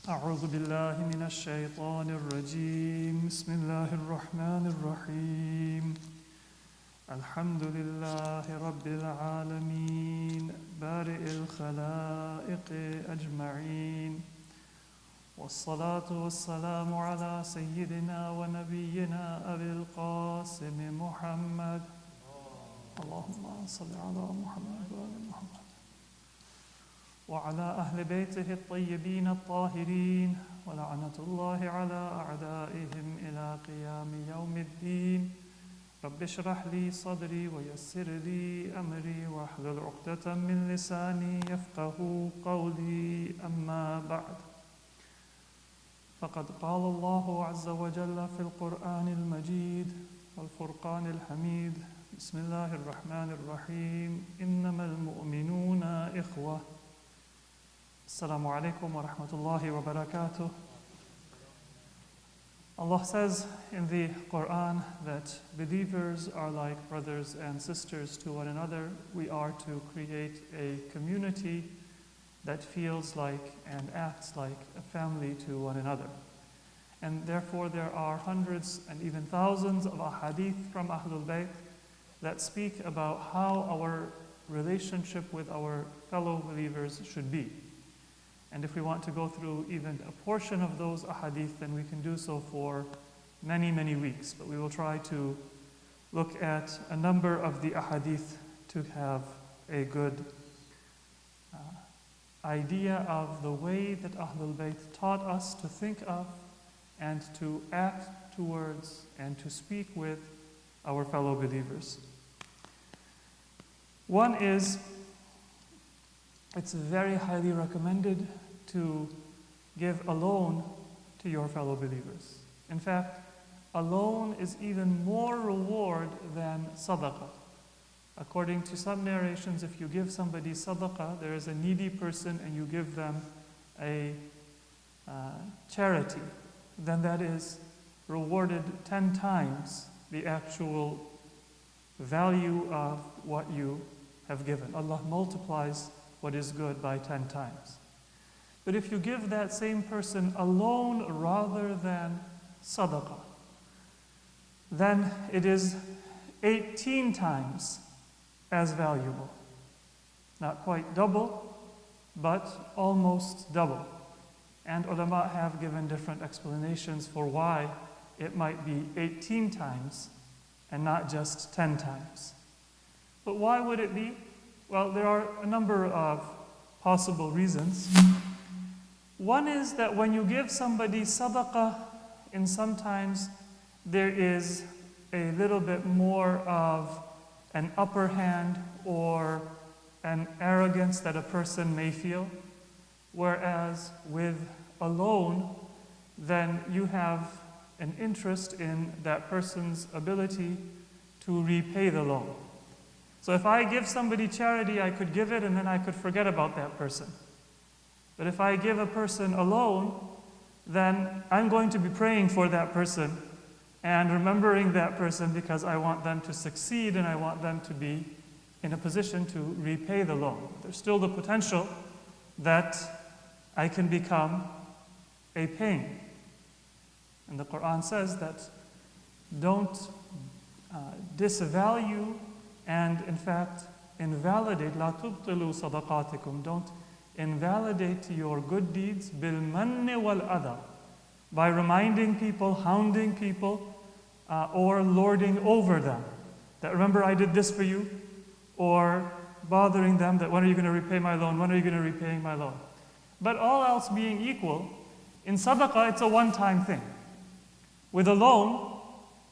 أعوذ بالله من الشيطان الرجيم بسم الله الرحمن الرحيم الحمد لله رب العالمين بارئ الخلائق أجمعين والصلاة والسلام على سيدنا ونبينا أبي القاسم محمد اللهم صل على محمد وآل محمد وعلى أهل بيته الطيبين الطاهرين ولعنة الله على أعدائهم إلى قيام يوم الدين رب اشرح لي صدري ويسر لي أمري واحلل عقدة من لساني يفقه قولي أما بعد فقد قال الله عز وجل في القرآن المجيد والفرقان الحميد بسم الله الرحمن الرحيم إنما المؤمنون إخوة Assalamu alaikum wa rahmatullahi wa barakatuh. Allah says in the Quran that believers are like brothers and sisters to one another. We are to create a community that feels like and acts like a family to one another. And therefore there are hundreds and even thousands of hadith from Ahlul Bayt that speak about how our relationship with our fellow believers should be. And if we want to go through even a portion of those ahadith, then we can do so for many, many weeks. But we will try to look at a number of the ahadith to have a good idea of the way that Ahlul Bayt taught us to think of and to act towards and to speak with our fellow believers. One is, it's very highly recommended to give a loan to your fellow believers. In fact, a loan is even more reward than sadaqah. According to some narrations, if you give somebody sadaqah, there is a needy person and you give them a charity, then that is rewarded 10 times the actual value of what you have given. Allah multiplies what is good by 10 times. But if you give that same person a loan rather than sadaqah, then it is 18 times as valuable. Not quite double, but almost double. And ulama have given different explanations for why it might be 18 times and not just 10 times. But why would it be? Well, there are a number of possible reasons. One is that when you give somebody sadaqah, and sometimes there is a little bit more of an upper hand or an arrogance that a person may feel, whereas with a loan, then you have an interest in that person's ability to repay the loan. So if I give somebody charity, I could give it and then I could forget about that person. But if I give a person a loan, then I'm going to be praying for that person and remembering that person because I want them to succeed and I want them to be in a position to repay the loan. There's still the potential that I can become a pain. And the Quran says that don't disvalue and in fact invalidate, la tubtilu sadaqatikum, don't invalidate your good deeds bil manni wal adha, by reminding people, hounding people, or lording over them. That remember I did this for you, or bothering them that when are you going to repay my loan, when are you going to repay my loan. But all else being equal, in sadaqah it's a one-time thing. With a loan,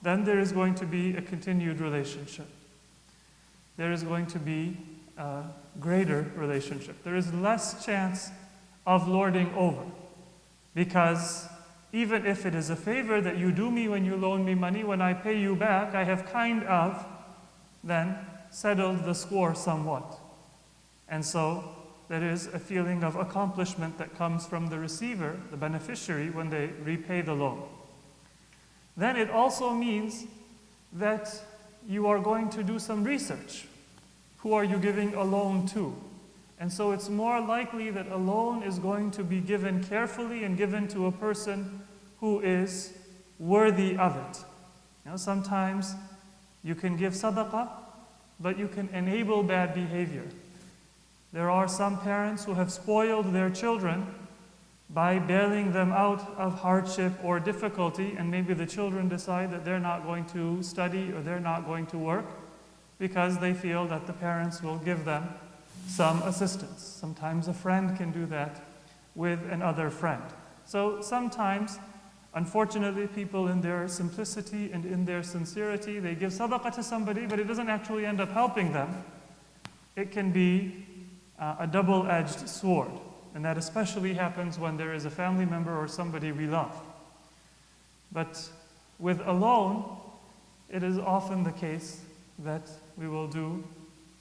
then there is going to be a continued relationship. There is going to be a greater relationship. There is less chance of lording over. Because even if it is a favor that you do me when you loan me money, when I pay you back, I have kind of then settled the score somewhat. And so there is a feeling of accomplishment that comes from the receiver, the beneficiary, when they repay the loan. Then it also means that you are going to do some research. Who are you giving a loan to? And so it's more likely that a loan is going to be given carefully and given to a person who is worthy of it. Sometimes you can give sadaqah, but you can enable bad behavior. There are some parents who have spoiled their children by bailing them out of hardship or difficulty, and maybe the children decide that they're not going to study or they're not going to work because they feel that the parents will give them some assistance. Sometimes a friend can do that with another friend. So sometimes, unfortunately, people in their simplicity and in their sincerity, they give sadaqah to somebody, but it doesn't actually end up helping them. It can be a double-edged sword. And that especially happens when there is a family member or somebody we love. But with a loan, it is often the case that we will do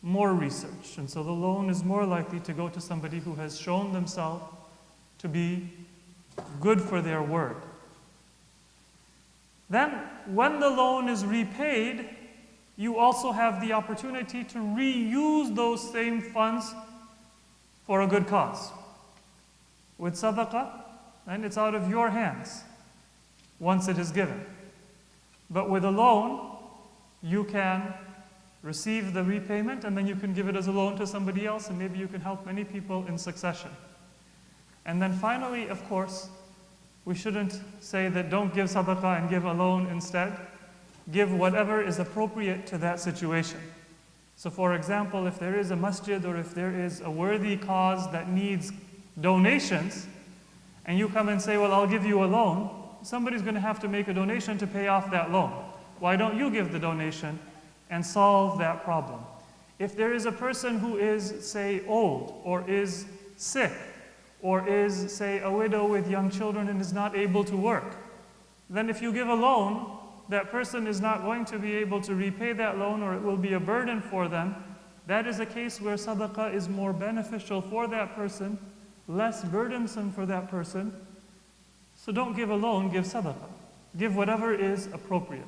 more research. And so the loan is more likely to go to somebody who has shown themselves to be good for their word. Then, when the loan is repaid, you also have the opportunity to reuse those same funds for a good cause. With sadaqah, then it's out of your hands once it is given. But with a loan, you can receive the repayment and then you can give it as a loan to somebody else, and maybe you can help many people in succession. And then finally, of course, we shouldn't say that don't give sadaqah and give a loan instead. Give whatever is appropriate to that situation. So for example, if there is a masjid or if there is a worthy cause that needs donations, and you come and say, well, I'll give you a loan, somebody's going to have to make a donation to pay off that loan. Why don't you give the donation and solve that problem? If there is a person who is, say, old, or is sick, or is, say, a widow with young children and is not able to work, then if you give a loan, that person is not going to be able to repay that loan, or it will be a burden for them. That is a case where sadaqah is more beneficial for that person, less burdensome for that person. So don't give a loan, give sadaqah. Give whatever is appropriate.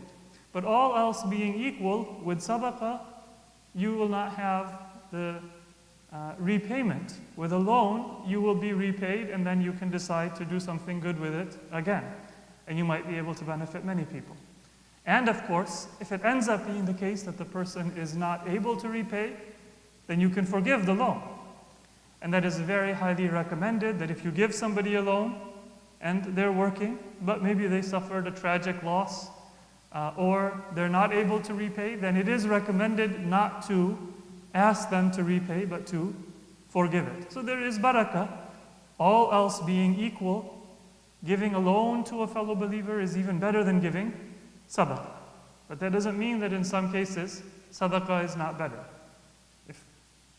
But all else being equal, with sadaqah, you will not have the repayment. With a loan, you will be repaid, and then you can decide to do something good with it again. And you might be able to benefit many people. And of course, if it ends up being the case that the person is not able to repay, then you can forgive the loan. And that is very highly recommended, that if you give somebody a loan and they're working, but maybe they suffered a tragic loss, or they're not able to repay, then it is recommended not to ask them to repay, but to forgive it. So there is barakah. All else being equal, giving a loan to a fellow believer is even better than giving sadaqah. But that doesn't mean that in some cases, sadaqah is not better. If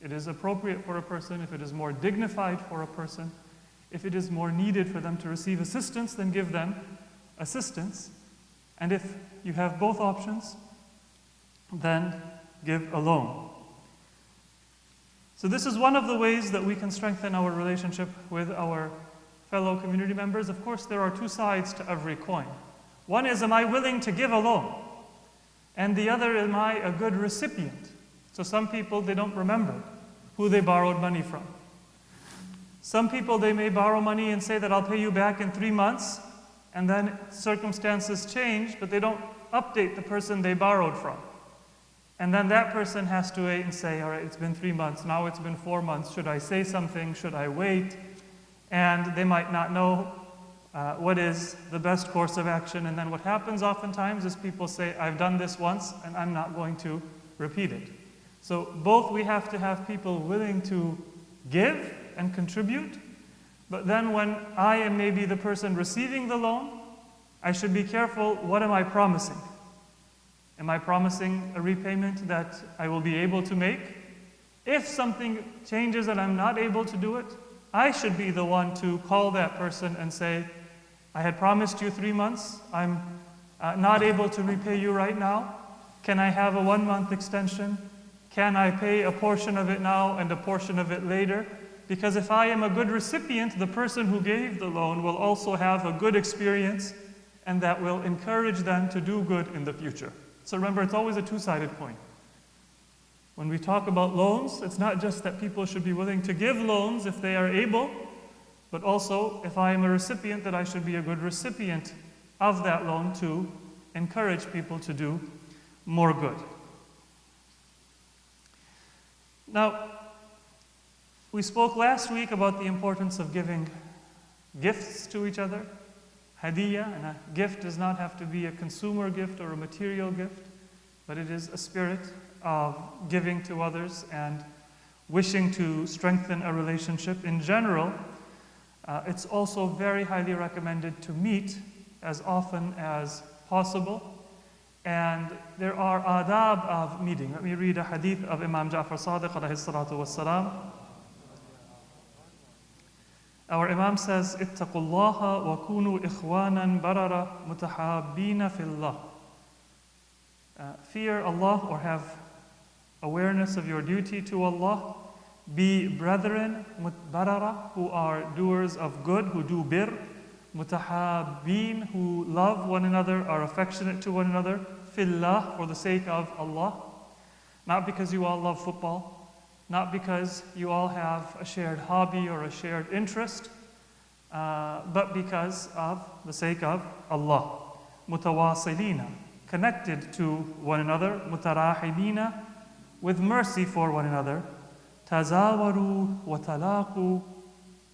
it is appropriate for a person, if it is more dignified for a person, if it is more needed for them to receive assistance, then give them assistance. And if you have both options, then give a loan. So this is one of the ways that we can strengthen our relationship with our fellow community members. Of course, there are two sides to every coin. One is, am I willing to give a loan? And the other, am I a good recipient? So some people, they don't remember who they borrowed money from. Some people, they may borrow money and say that I'll pay you back in 3 months, and then circumstances change, but they don't update the person they borrowed from. And then that person has to wait and say, all right, it's been 3 months, now it's been 4 months, should I say something, should I wait? And they might not know what is the best course of action. And then what happens oftentimes is people say, I've done this once and I'm not going to repeat it. So both we have to have people willing to give and contribute, but then when I am maybe the person receiving the loan, I should be careful, what am I promising? Am I promising a repayment that I will be able to make? If something changes and I'm not able to do it, I should be the one to call that person and say, I had promised you 3 months, I'm not able to repay you right now. Can I have a 1-month extension? Can I pay a portion of it now and a portion of it later? Because if I am a good recipient, the person who gave the loan will also have a good experience, and that will encourage them to do good in the future. So remember, it's always a two-sided coin. When we talk about loans, it's not just that people should be willing to give loans if they are able, but also if I am a recipient, that I should be a good recipient of that loan to encourage people to do more good. Now, we spoke last week about the importance of giving gifts to each other, hadiyah, and a gift does not have to be a consumer gift or a material gift, but it is a spirit of giving to others and wishing to strengthen a relationship. In general, it's also very highly recommended to meet as often as possible. And there are adab of meeting. Let me read a hadith of Imam Ja'far Sadiq alayhi salatu wassalam. Our Imam says, اتقوا الله وكونوا إخوانا بررا متحابين في الله. Fear Allah, or have awareness of your duty to Allah. Be brethren, barara, who are doers of good, who do bir. Mutahabbin, who love one another, are affectionate to one another. Fillah, for the sake of Allah. Not because you all love football, not because you all have a shared hobby or a shared interest, but because of the sake of Allah. Mutawasilina, connected to one another. Mutarahibina, with mercy for one another. Tazawaru wa talaqu,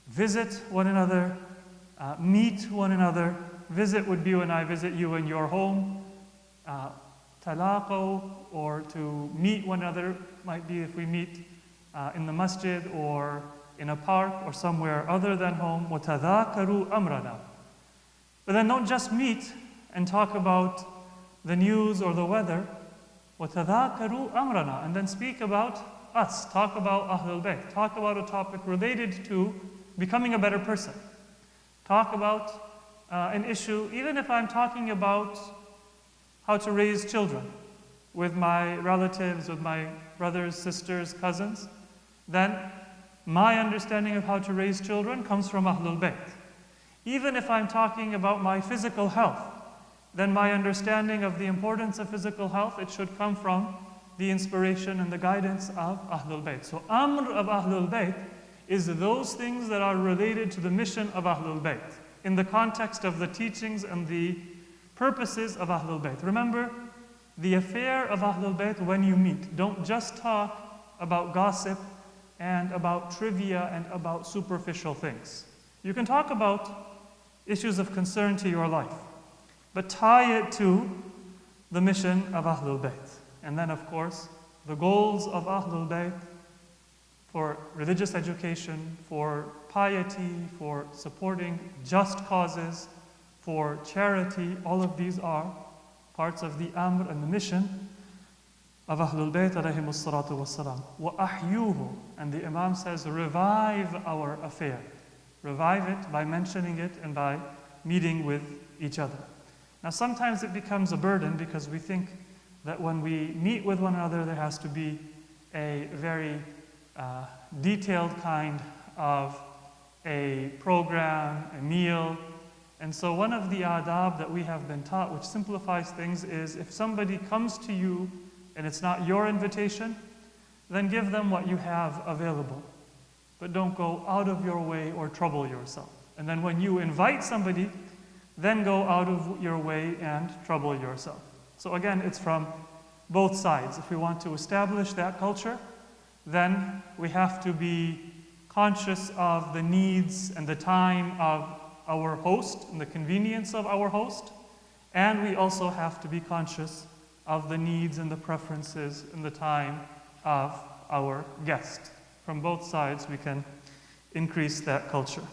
visit one another, meet one another. Visit would be when I visit you in your home. Talaqo, or to meet one another, might be if we meet in the masjid or in a park or somewhere other than home. وَتَذَاكَرُوا أَمْرَنَا. But then don't just meet and talk about the news or the weather. وَتَذَاكَرُوا أَمْرَنَا. And then speak about us, talk about Ahlul Bayt, talk about a topic related to becoming a better person. Talk about an issue, even if I'm talking about how to raise children with my relatives, with my brothers, sisters, cousins, then my understanding of how to raise children comes from Ahlul Bayt. Even if I'm talking about my physical health, then my understanding of the importance of physical health, it should come from the inspiration and the guidance of Ahlul Bayt. So Amr of Ahlul Bayt is those things that are related to the mission of Ahlul Bayt in the context of the teachings and the purposes of Ahlul Bayt. Remember, the affair of Ahlul Bayt when you meet. Don't just talk about gossip and about trivia and about superficial things. You can talk about issues of concern to your life, but tie it to the mission of Ahlul Bayt. And then, of course, the goals of Ahlul Bayt for religious education, for piety, for supporting just causes, for charity, all of these are parts of the amr and the mission of Ahlul Bayt alayhimus salatu wassalam. وَأَحْيُوهُ. And the Imam says, revive our affair. Revive it by mentioning it and by meeting with each other. Now sometimes it becomes a burden because we think that when we meet with one another there has to be a very detailed kind of a program, a meal. And so one of the adab that we have been taught, which simplifies things, is if somebody comes to you and it's not your invitation, then give them what you have available. But don't go out of your way or trouble yourself. And then when you invite somebody, then go out of your way and trouble yourself. So again, it's from both sides. If we want to establish that culture, then we have to be conscious of the needs and the time of our host and the convenience of our host. And we also have to be conscious of the needs and the preferences and the time of our guest. From both sides, we can increase that culture.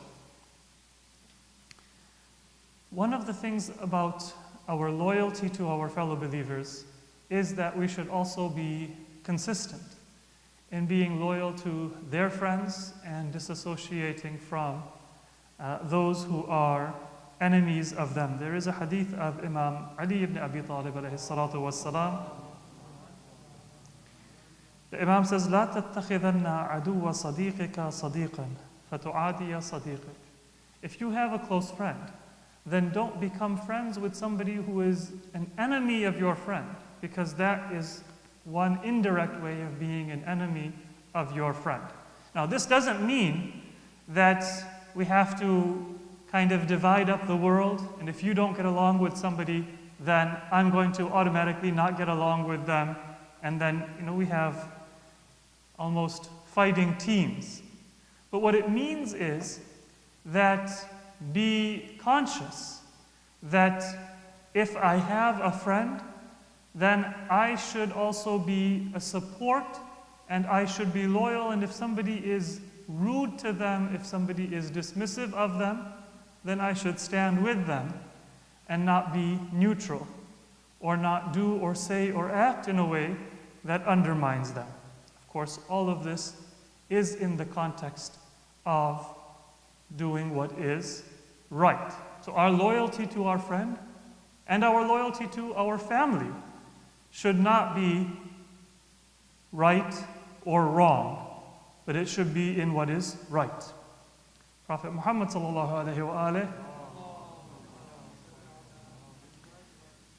One of the things about our loyalty to our fellow believers is that we should also be consistent in being loyal to their friends and disassociating from those who are enemies of them. There is a hadith of Imam Ali ibn Abi Talib alayhi salatu wassalam. The Imam says, لا تتخذن عدو صديقك صديقا فتعادي صديقك. If you have a close friend, then don't become friends with somebody who is an enemy of your friend, because that is one indirect way of being an enemy of your friend. Now, this doesn't mean that we have to kind of divide up the world, and if you don't get along with somebody, then I'm going to automatically not get along with them, and then, we have almost fighting teams. But what it means is that be conscious that if I have a friend, then I should also be a support, and I should be loyal, and if somebody is rude to them, if somebody is dismissive of them, then I should stand with them and not be neutral, or not do or say or act in a way that undermines them. Of course, all of this is in the context of doing what is right. So our loyalty to our friend and our loyalty to our family should not be right or wrong, but it should be in what is right. Prophet Muhammad sallallahu alaihi wasallam,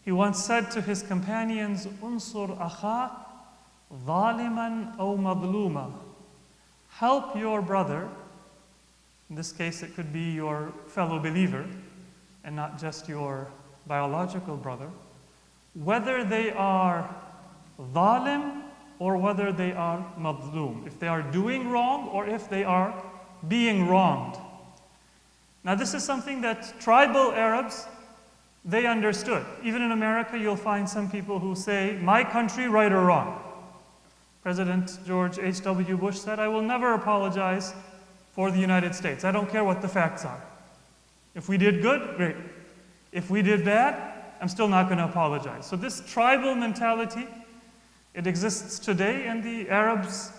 he once said to his companions, "Unsur akha zaliman aw madluma." Help your brother. In this case, it could be your fellow believer and not just your biological brother, whether they are zalim or whether they are madlum, if they are doing wrong or if they are being wronged. Now, this is something that tribal Arabs, they understood. Even in America, you'll find some people who say, my country, right or wrong. President George H.W. Bush said, I will never apologize for the United States. I don't care what the facts are. If we did good, great. If we did bad, I'm still not going to apologize. So this tribal mentality, it exists today, and the Arabs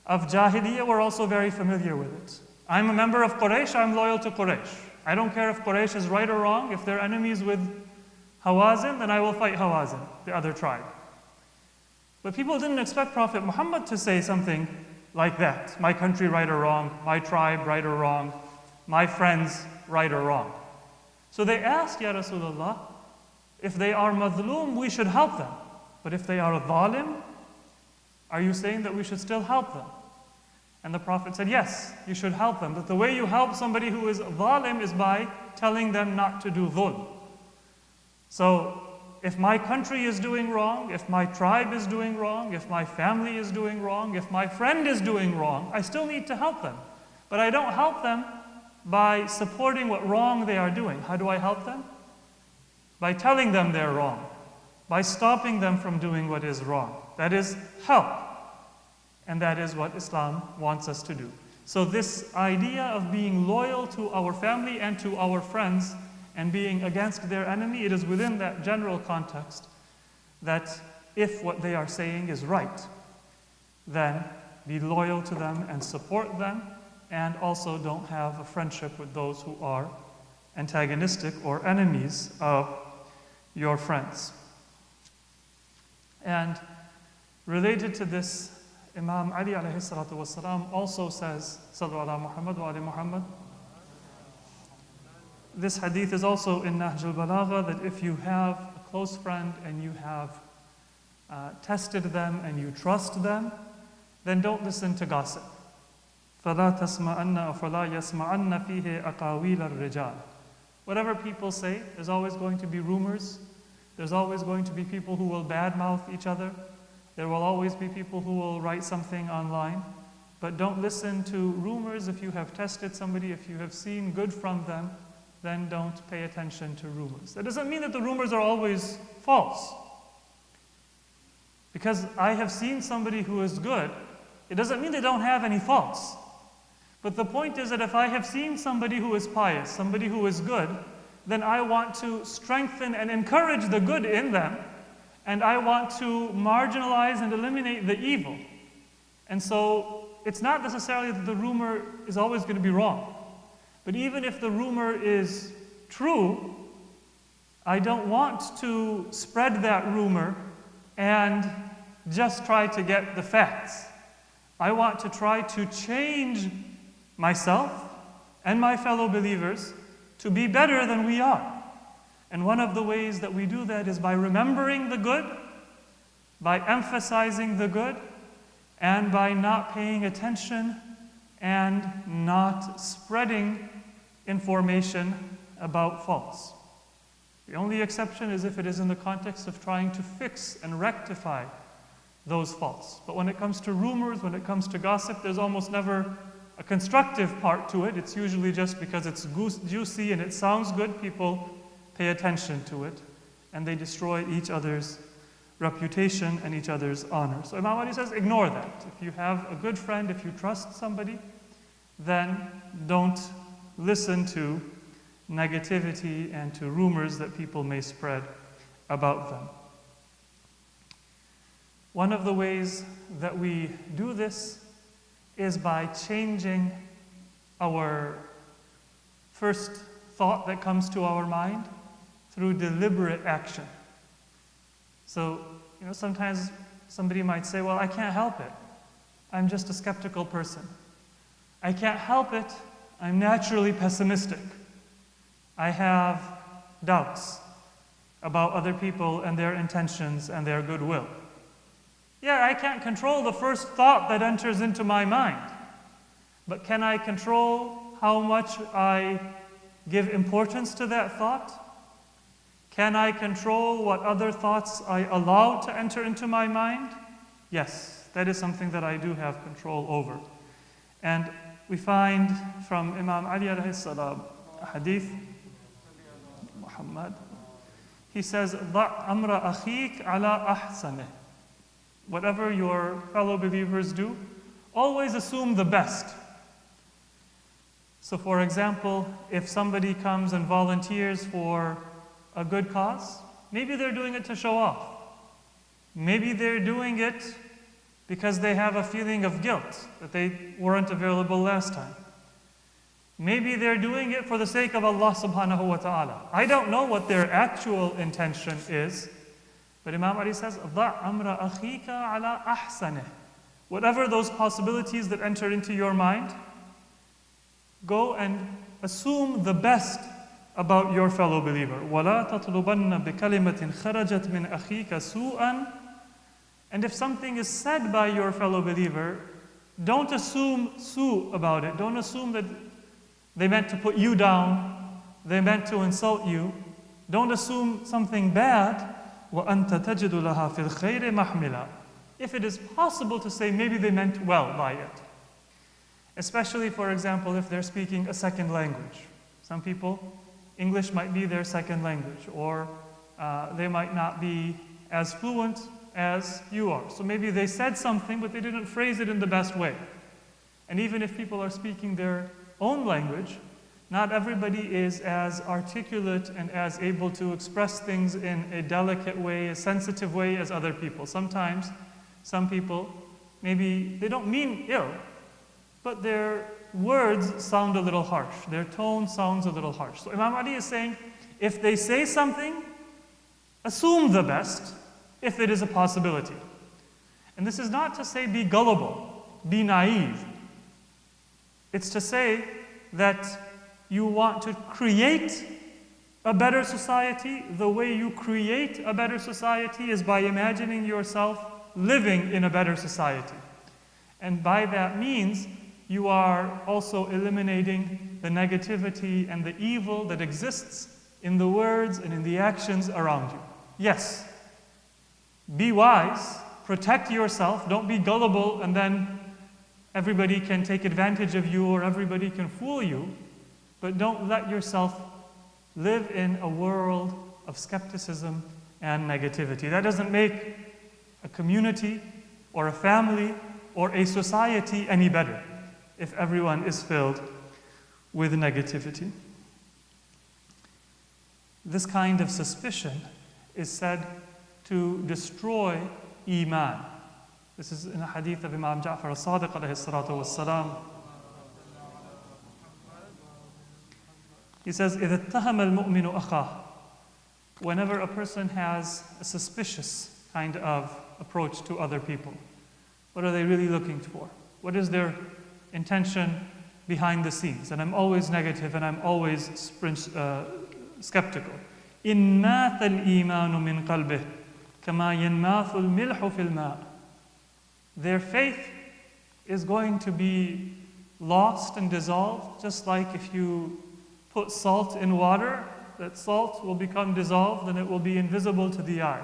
of Jahiliyyah were also very familiar with it. I'm a member of Quraysh, I'm loyal to Quraysh. I don't care if Quraysh is right or wrong. If they're enemies with Hawazin, then I will fight Hawazin, the other tribe. But people didn't expect Prophet Muhammad to say something like that. My country, right or wrong. My tribe, right or wrong. My friends, right or wrong. So they asked, Ya Rasulullah, if they are madlum, we should help them. But if they are zalim, are you saying that we should still help them? And the Prophet said, yes, you should help them. But the way you help somebody who is zalim is by telling them not to do dhulm. So, if my country is doing wrong, if my tribe is doing wrong, if my family is doing wrong, if my friend is doing wrong, I still need to help them. But I don't help them by supporting what wrong they are doing. How do I help them? By telling them they're wrong. By stopping them from doing what is wrong. That is help. And that is what Islam wants us to do. So this idea of being loyal to our family and to our friends and being against their enemy, it is within that general context that if what they are saying is right, then be loyal to them and support them, and also don't have a friendship with those who are antagonistic or enemies of your friends. And related to this, Imam Ali alayhi salatu wasalam also says, Sallu ala Muhammad wa ali Muhammad. This hadith is also in Nahj al-Balagha, that if you have a close friend and you have tested them and you trust them, then don't listen to gossip. فَلَا تَسْمَعَنَّ أَفَلَا يَسْمَعَنَّ فِيهِ أَقَاوِيلَ الرِّجَالِ. Whatever people say, there's always going to be rumors. There's always going to be people who will badmouth each other. There will always be people who will write something online. But don't listen to rumors. If you have tested somebody, if you have seen good from them, then don't pay attention to rumors. That doesn't mean that the rumors are always false. Because I have seen somebody who is good, it doesn't mean they don't have any faults. But the point is that if I have seen somebody who is pious, somebody who is good, then I want to strengthen and encourage the good in them, and I want to marginalize and eliminate the evil. And so it's not necessarily that the rumor is always going to be wrong. But even if the rumor is true, I don't want to spread that rumor and just try to get the facts. I want to try to change myself and my fellow believers to be better than we are. And one of the ways that we do that is by remembering the good by emphasizing the good and by not paying attention and not spreading information about faults. The only exception is if it is in the context of trying to fix and rectify those faults. But when it comes to rumors, when it comes to gossip, there's almost never a constructive part to it. It's usually just because it's juicy and it sounds good, people pay attention to it, and they destroy each other's reputation and each other's honor. So Imam Ali says, ignore that. If you have a good friend, if you trust somebody, then don't listen to negativity and to rumors that people may spread about them. One of the ways that we do this is by changing our first thought that comes to our mind through deliberate action. So, sometimes somebody might say, well, I can't help it. I'm just a skeptical person. I can't help it. I'm naturally pessimistic. I have doubts about other people and their intentions and their goodwill. Yeah, I can't control the first thought that enters into my mind. But can I control how much I give importance to that thought? Can I control what other thoughts I allow to enter into my mind? Yes, that is something that I do have control over. And we find from Imam Ali alayhi salam, a hadith, Muhammad, he says, ضَعْ أَمْرَ أَخِيكَ عَلَى أَحْسَنِهِ. Whatever your fellow believers do, always assume the best. So for example, if somebody comes and volunteers for a good cause, maybe they're doing it to show off. Maybe they're doing it because they have a feeling of guilt that they weren't available last time. Maybe they're doing it for the sake of Allah subhanahu wa ta'ala. I don't know what their actual intention is, but Imam Ali says, ضَعْ أَمْرَ أَخِيكَ عَلَى أَحْسَنِهِ. Whatever those possibilities that enter into your mind, go and assume the best about your fellow believer. وَلَا تَطْلُبَنَّ بِكَلِمَةٍ خَرَجَتْ مِنْ أَخِيكَ سُوءًا. And if something is said by your fellow believer, don't assume su about it. Don't assume that they meant to put you down, they meant to insult you. Don't assume something bad. وَأَنْتَ تَجِدُ لَهَا فِي الْخَيْرِ مَحْمِلًا. If it is possible to say maybe they meant well by it. Especially, for example, if they're speaking a second language. Some people, English might be their second language, or they might not be as fluent as you are. So maybe they said something, but they didn't phrase it in the best way. And even if people are speaking their own language, not everybody is as articulate and as able to express things in a delicate way, a sensitive way as other people. Sometimes, some people, maybe they don't mean ill, but their words sound a little harsh. Their tone sounds a little harsh. So Imam Ali is saying, if they say something, assume the best, if it is a possibility. And this is not to say be gullible, be naive. It's to say that you want to create a better society. The way you create a better society is by imagining yourself living in a better society. And by that means, you are also eliminating the negativity and the evil that exists in the words and in the actions around you. Yes, be wise, protect yourself, don't be gullible and then everybody can take advantage of you or everybody can fool you, but don't let yourself live in a world of skepticism and negativity. That doesn't make a community or a family or a society any better if everyone is filled with negativity. This kind of suspicion is said to destroy Iman. This is in a hadith of Imam Ja'far al-Sadiq alayhi salatu was-salam. He says, إِذَا اتَّهَمَ الْمُؤْمِنُ أَخَاهُ. Whenever a person has a suspicious kind of approach to other people, what are they really looking for? What is their intention behind the scenes? And I'm always negative and I'm always skeptical. إِن مَاتَ الْإِيمَانُ مِنْ قَلْبِهِ. كَمَا يَنْمَاثُ الْمِلْحُ فِي الْمَاءِ. Their faith is going to be lost and dissolved, just like if you put salt in water, that salt will become dissolved and it will be invisible to the eye.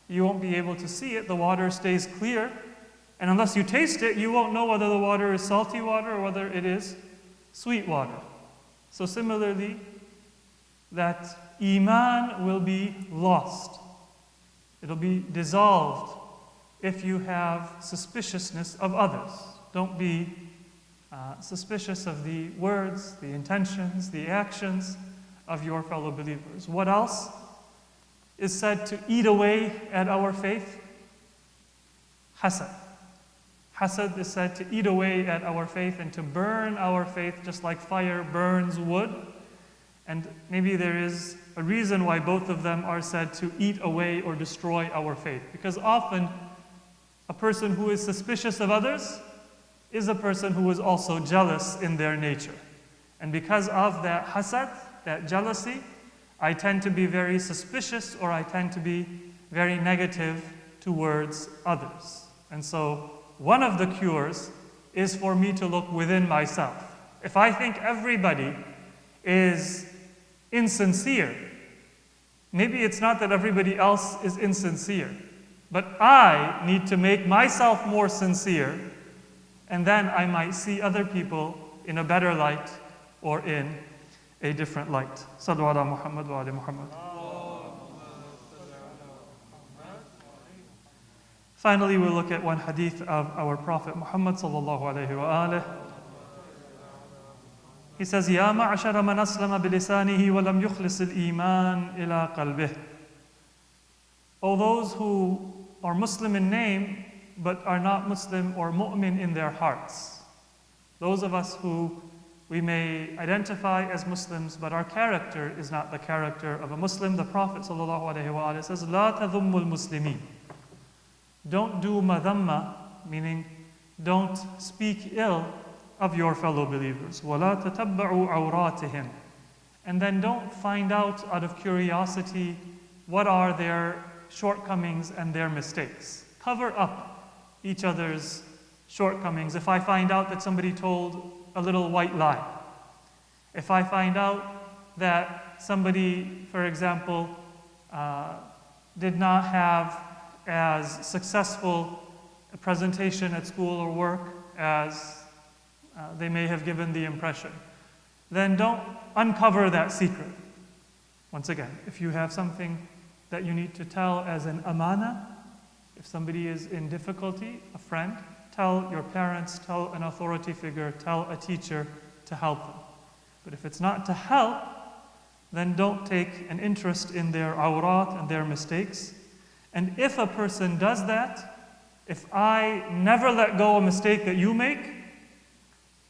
You won't be able to see it, the water stays clear, and unless you taste it, you won't know whether the water is salty water or whether it is sweet water. So similarly, that Iman will be lost. It'll be dissolved if you have suspiciousness of others. Don't be suspicious of the words, the intentions, the actions of your fellow believers. What else is said to eat away at our faith? Hasad. Hasad is said to eat away at our faith and to burn our faith just like fire burns wood. And maybe there is a reason why both of them are said to eat away or destroy our faith. Because often a person who is suspicious of others is a person who is also jealous in their nature. And because of that hasad, that jealousy, I tend to be very suspicious or I tend to be very negative towards others. And so one of the cures is for me to look within myself. If I think everybody is insincere, maybe it's not that everybody else is insincere, but I need to make myself more sincere, and then I might see other people in a better light or in a different light. Sallu ala Muhammad wa ali Muhammad. Finally, we'll look at one hadith of our Prophet Muhammad sallallahu alayhi wa alihi. He says, يَا مَعْشَرَ مَنْ أَسْلَمَ بِلِسَانِهِ وَلَمْ يُخْلِصِ الْإِيمَانِ إِلَىٰ قَلْبِهِ. O those who are Muslim in name, but are not Muslim or mu'min in their hearts. Those of us who we may identify as Muslims, but our character is not the character of a Muslim. The Prophet ﷺ says, لَا تَذُمُّ الْمُسْلِمِينَ. Don't do madhamma, meaning don't speak ill of your fellow believers. وَلَا تَتَبَّعُوا عَوْرَاتِهِمْ. And then don't find out of curiosity what are their shortcomings and their mistakes. Cover up each other's shortcomings. If I find out that somebody told a little white lie, if I find out that somebody, for example, did not have as successful a presentation at school or work as they may have given the impression, then don't uncover that secret. Once again, if you have something that you need to tell as an amana, if somebody is in difficulty, a friend, tell your parents, tell an authority figure, tell a teacher to help them. But if it's not to help, then don't take an interest in their awrat and their mistakes. And if a person does that, if I never let go of a mistake that you make,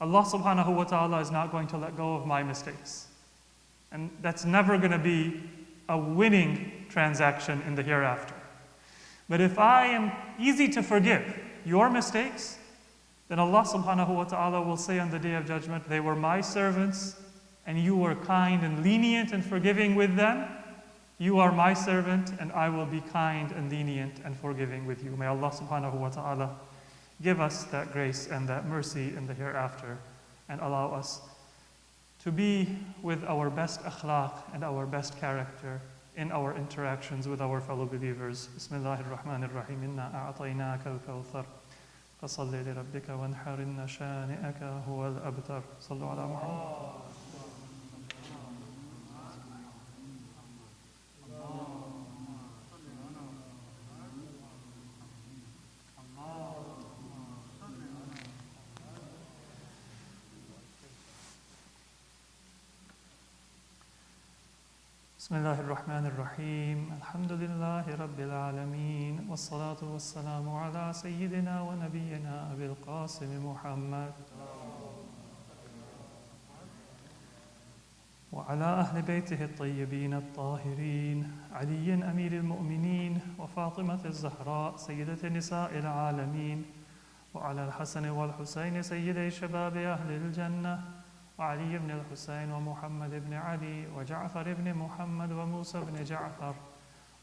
Allah subhanahu wa ta'ala is not going to let go of my mistakes. And that's never going to be a winning transaction in the hereafter. But if I am easy to forgive your mistakes, then Allah subhanahu wa ta'ala will say on the Day of Judgment, they were my servants, and you were kind and lenient and forgiving with them. You are my servant, and I will be kind and lenient and forgiving with you. May Allah subhanahu wa ta'ala give us that grace and that mercy in the hereafter, and allow us to be with our best akhlaq and our best character in our interactions with our fellow believers. Bismillahir Rahmanir Rahim. Inna a'ataynaka al-kawthar. Fasalli li rabbika wanhar inna shani'aka huwa al-abtar. Sallu ala Muhammad. بسم الله الرحمن الرحيم الحمد لله رب العالمين والصلاة والسلام على سيدنا ونبينا أبي القاسم محمد وعلى أهل بيته الطيبين الطاهرين علي أمير المؤمنين وفاطمة الزهراء سيدة نساء العالمين وعلى الحسن والحسين سيدي شباب أهل الجنة وعلي بن الحسين ومحمد بن علي وجعفر بن محمد وموسى بن جعفر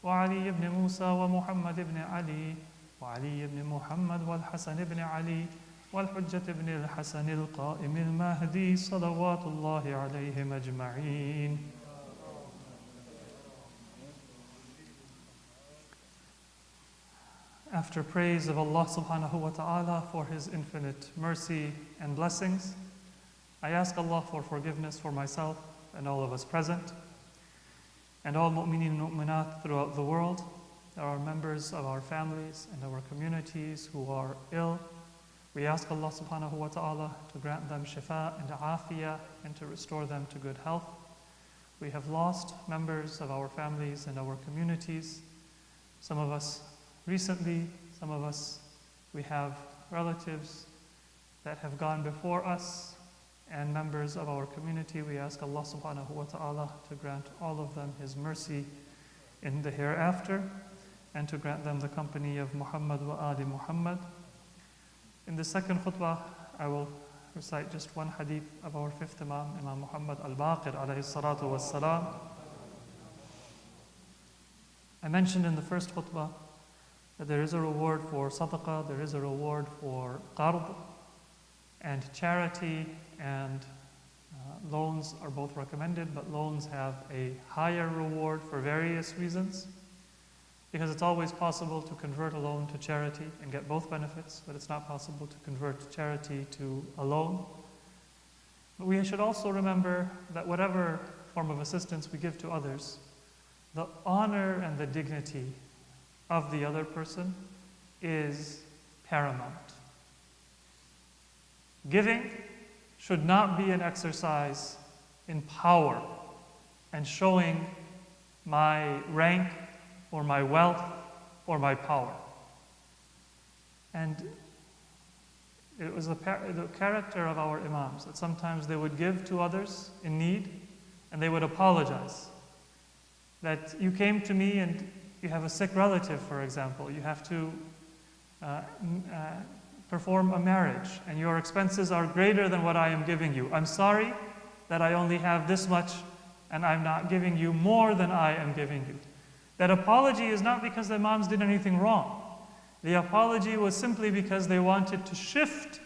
وعلي بن موسى ومحمد بن علي وعلي بن محمد والحسن بن علي والحجة بن الحسن القائم المهدي صلوات الله عليهم أجمعين. After praise of Allah subhanahu wa ta'ala for His infinite mercy and blessings, I ask Allah for forgiveness for myself and all of us present, and all mu'mineen and mu'minat throughout the world. There are members of our families and our communities who are ill. We ask Allah subhanahu wa ta'ala to grant them shifa and afiyah and to restore them to good health. We have lost members of our families and our communities. Some of us recently, some of us, we have relatives that have gone before us and members of our community. We ask Allah subhanahu wa ta'ala to grant all of them His mercy in the hereafter and to grant them the company of Muhammad wa Ali Muhammad. In the second khutbah, I will recite just one hadith of our fifth Imam, Imam Muhammad al-Baqir alayhi salatu was salam. I mentioned in the first khutbah that there is a reward for sadaqah, there is a reward for qard, and charity and loans are both recommended, but loans have a higher reward for various reasons. Because it's always possible to convert a loan to charity and get both benefits, but it's not possible to convert charity to a loan. But we should also remember that whatever form of assistance we give to others, the honor and the dignity of the other person is paramount. Giving should not be an exercise in power and showing my rank or my wealth, or my power. And it was the character of our imams that sometimes they would give to others in need, and they would apologize. That you came to me and you have a sick relative, for example, you have to perform a marriage, and your expenses are greater than what I am giving you. I'm sorry that I only have this much, and I'm not giving you more than I am giving you. That apology is not because the imams did anything wrong. The apology was simply because they wanted to shift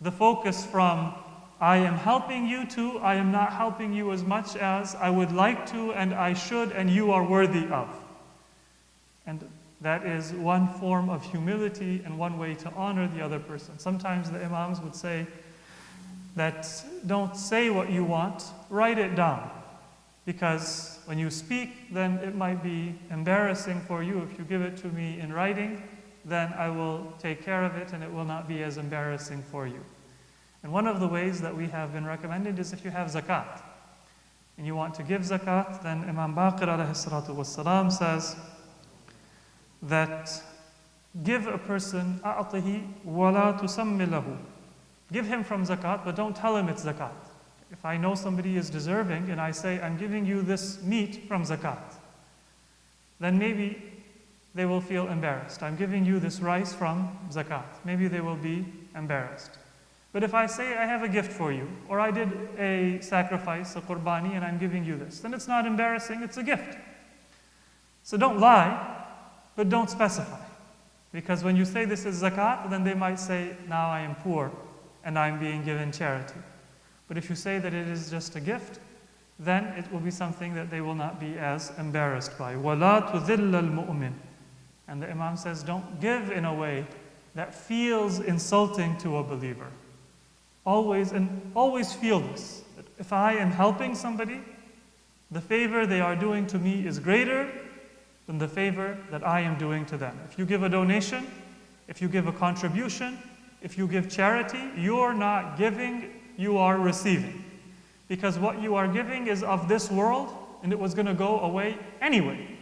the focus from I am helping you to I am not helping you as much as I would like to and I should and you are worthy of. And that is one form of humility and one way to honor the other person. Sometimes the imams would say that don't say what you want, write it down. Because when you speak, then it might be embarrassing for you. If you give it to me in writing, then I will take care of it and it will not be as embarrassing for you. And one of the ways that we have been recommended is if you have zakat and you want to give zakat, then Imam Baqir alayhi salatu wassalam says that give a person a'atihi wa la tusammi lahu. Give him from zakat, but don't tell him it's zakat. If I know somebody is deserving and I say, I'm giving you this meat from zakat, then maybe they will feel embarrassed. I'm giving you this rice from zakat. Maybe they will be embarrassed. But if I say, I have a gift for you, or I did a sacrifice, a qurbani, and I'm giving you this, then it's not embarrassing, it's a gift. So don't lie, but don't specify. Because when you say this is zakat, then they might say, now I am poor and I'm being given charity. But if you say that it is just a gift, then it will be something that they will not be as embarrassed by. وَلَا تُذِلَّ الْمُؤْمِنِ. And the Imam says, don't give in a way that feels insulting to a believer. Always feel this. That if I am helping somebody, the favor they are doing to me is greater than the favor that I am doing to them. If you give a donation, if you give a contribution, if you give charity, you're not giving, you are receiving. Because what you are giving is of this world, and it was going to go away anyway.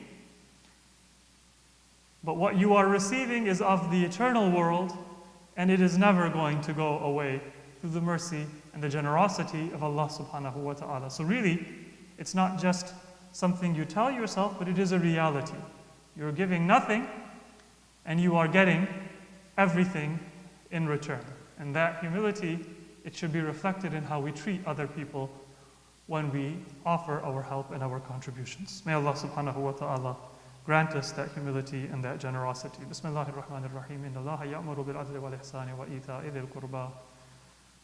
But what you are receiving is of the eternal world, and it is never going to go away through the mercy and the generosity of Allah subhanahu wa ta'ala. So really, it's not just something you tell yourself, but it is a reality. You're giving nothing, and you are getting everything in return. And that humility, it should be reflected in how we treat other people when we offer our help and our contributions. May Allah subhanahu wa ta'ala grant us that humility and that generosity. Bismillahir Rahmanir Rahim. Inna Allaha ya'muru bil adli wal ihsani wa ita'i dhil qurba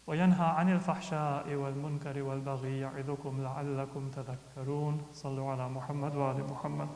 wa yanha 'anil fahsha'i wal munkari wal baghi ya'idhukum la'allakum tadhakkarun. Sallu ala Muhammad wa ali Muhammad.